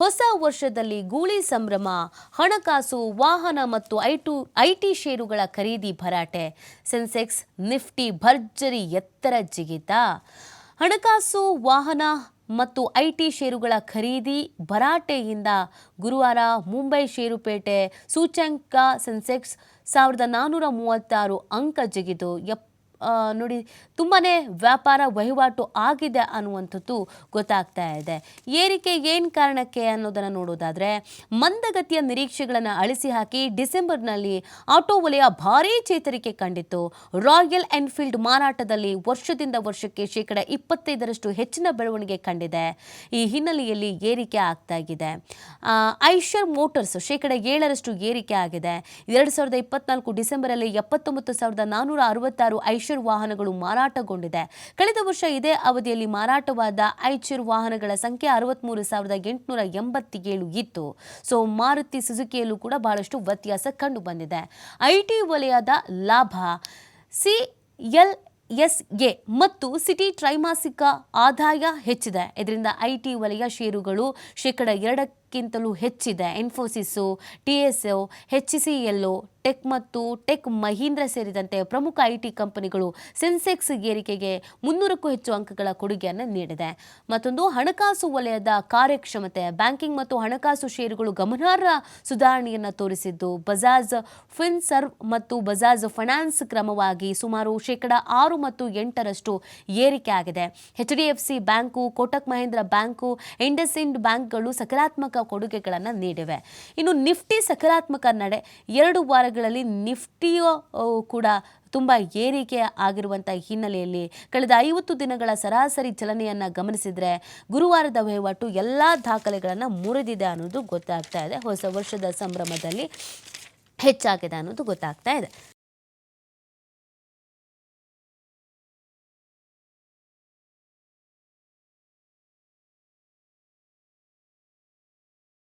ಹೊಸ ವರ್ಷದಲ್ಲಿ ಗೂಳಿ ಸಂಭ್ರಮ, ಹಣಕಾಸು, ವಾಹನ ಮತ್ತು ಐಟಿ ಷೇರುಗಳ ಖರೀದಿ ಭರಾಟೆ. ಸೆನ್ಸೆಕ್ಸ್, ನಿಫ್ಟಿ ಭರ್ಜರಿ ಎತ್ತರ ಜಿಗಿತ. ಹಣಕಾಸು, ವಾಹನ ಮತ್ತು ಐಟಿ ಷೇರುಗಳ ಖರೀದಿ ಭರಾಟೆಯಿಂದ ಗುರುವಾರ ಮುಂಬೈ ಷೇರುಪೇಟೆ ಸೂಚ್ಯಂಕ ಸೆನ್ಸೆಕ್ಸ್ 1436 ಅಂಕ ಜಿಗಿದು ನೋಡಿ ತುಂಬಾನೇ ವ್ಯಾಪಾರ ವಹಿವಾಟು ಆಗಿದೆ ಅನ್ನುವಂಥದ್ದು ಗೊತ್ತಾಗ್ತಾ ಇದೆ. ಏರಿಕೆ ಏನು ಕಾರಣಕ್ಕೆ ಅನ್ನೋದನ್ನು ನೋಡೋದಾದ್ರೆ, ಮಂದಗತಿಯ ನಿರೀಕ್ಷೆಗಳನ್ನು ಅಳಿಸಿ ಹಾಕಿ ಡಿಸೆಂಬರ್ನಲ್ಲಿ ಆಟೋ ವಲಯ ಭಾರೀ ಚೇತರಿಕೆ ಕಂಡಿತ್ತು. ರಾಯಲ್ ಎನ್ಫೀಲ್ಡ್ ಮಾರಾಟದಲ್ಲಿ ವರ್ಷದಿಂದ ವರ್ಷಕ್ಕೆ 25% ಹೆಚ್ಚಿನ ಬೆಳವಣಿಗೆ ಕಂಡಿದೆ. ಈ ಹಿನ್ನೆಲೆಯಲ್ಲಿ ಏರಿಕೆ ಆಗ್ತಾ ಇದೆ. ಐಷರ್ ಮೋಟಾರ್ಸ್ 7% ಏರಿಕೆ ಆಗಿದೆ. 2024 ಡಿಸೆಂಬರಲ್ಲಿ 79,466 ಐಷರ್ ವಾಹನಗಳು ಮಾರಾಟಗೊಂಡಿದೆ. ಕಳೆದ ವರ್ಷ ಇದೇ ಅವಧಿಯಲ್ಲಿ ಮಾರಾಟವಾದ ಐಷರ್ ವಾಹನಗಳ ಸಂಖ್ಯೆ 63,887 ಇತ್ತು. ಮಾರುತಿ ಸುಜುಕಿಯಲ್ಲೂ ಕೂಡ ಬಹಳಷ್ಟು ವ್ಯತ್ಯಾಸ ಕಂಡು ಬಂದಿದೆ. ಐಟಿ ವಲಯದ ಲಾಭ CLSA ಮತ್ತು ಸಿಟಿ ತ್ರೈಮಾಸಿಕ ಆದಾಯ ಹೆಚ್ಚಿದೆ. ಇದರಿಂದ ಐಟಿ ವಲಯ ಷೇರುಗಳು 2%ಕ್ಕಿಂತಲೂ ಹೆಚ್ಚಿದೆ. ಇನ್ಫೋಸಿಸ್, TSO, HCL, ಟೆಕ್ ಮತ್ತು ಟೆಕ್ ಮಹೀಂದ್ರ ಸೇರಿದಂತೆ ಪ್ರಮುಖ ಐಟಿ ಕಂಪನಿಗಳು ಸೆನ್ಸೆಕ್ಸ್ ಏರಿಕೆಗೆ 300ಕ್ಕೂ ಹೆಚ್ಚು ಅಂಕಗಳ ಕೊಡುಗೆಯನ್ನು ನೀಡಿದೆ. ಮತ್ತೊಂದು, ಹಣಕಾಸು ವಲಯದ ಕಾರ್ಯಕ್ಷಮತೆ. ಬ್ಯಾಂಕಿಂಗ್ ಮತ್ತು ಹಣಕಾಸು ಷೇರುಗಳು ಗಮನಾರ್ಹ ಸುಧಾರಣೆಯನ್ನು ತೋರಿಸಿದ್ದು, ಬಜಾಜ್ ಫಿನ್ಸರ್ವ್ ಮತ್ತು ಬಜಾಜ್ ಫೈನಾನ್ಸ್ ಕ್ರಮವಾಗಿ ಸುಮಾರು 6 ಮತ್ತು 8% ಏರಿಕೆ ಆಗಿದೆ. HDFC bank, Kotak Mahindra bank, IndusInd ಬ್ಯಾಂಕ್ಗಳು ಸಕಾರಾತ್ಮಕ ಕೊಡುಗೆಗಳನ್ನು ನೀಡಿವೆ. ಇನ್ನು ನಿಫ್ಟಿ ಸಕಾರಾತ್ಮಕ ನಡೆ. 2 ವಾರಗಳಲ್ಲಿ ನಿಫ್ಟಿಯು ಕೂಡ ತುಂಬ ಏರಿಕೆ ಆಗಿರುವಂಥ ಹಿನ್ನೆಲೆಯಲ್ಲಿ ಕಳೆದ 50 ದಿನಗಳ ಸರಾಸರಿ ಚಲನೆಯನ್ನು ಗಮನಿಸಿದರೆ ಗುರುವಾರದ ವಹಿವಾಟು ಎಲ್ಲ ದಾಖಲೆಗಳನ್ನು ಮುರಿದಿದೆ ಅನ್ನೋದು ಗೊತ್ತಾಗ್ತಾ ಇದೆ. ಹೊಸ ವರ್ಷದ ಸಂಭ್ರಮದಲ್ಲಿ ಹೆಚ್ಚಾಗಿದೆ ಅನ್ನೋದು ಗೊತ್ತಾಗ್ತಾ ಇದೆ.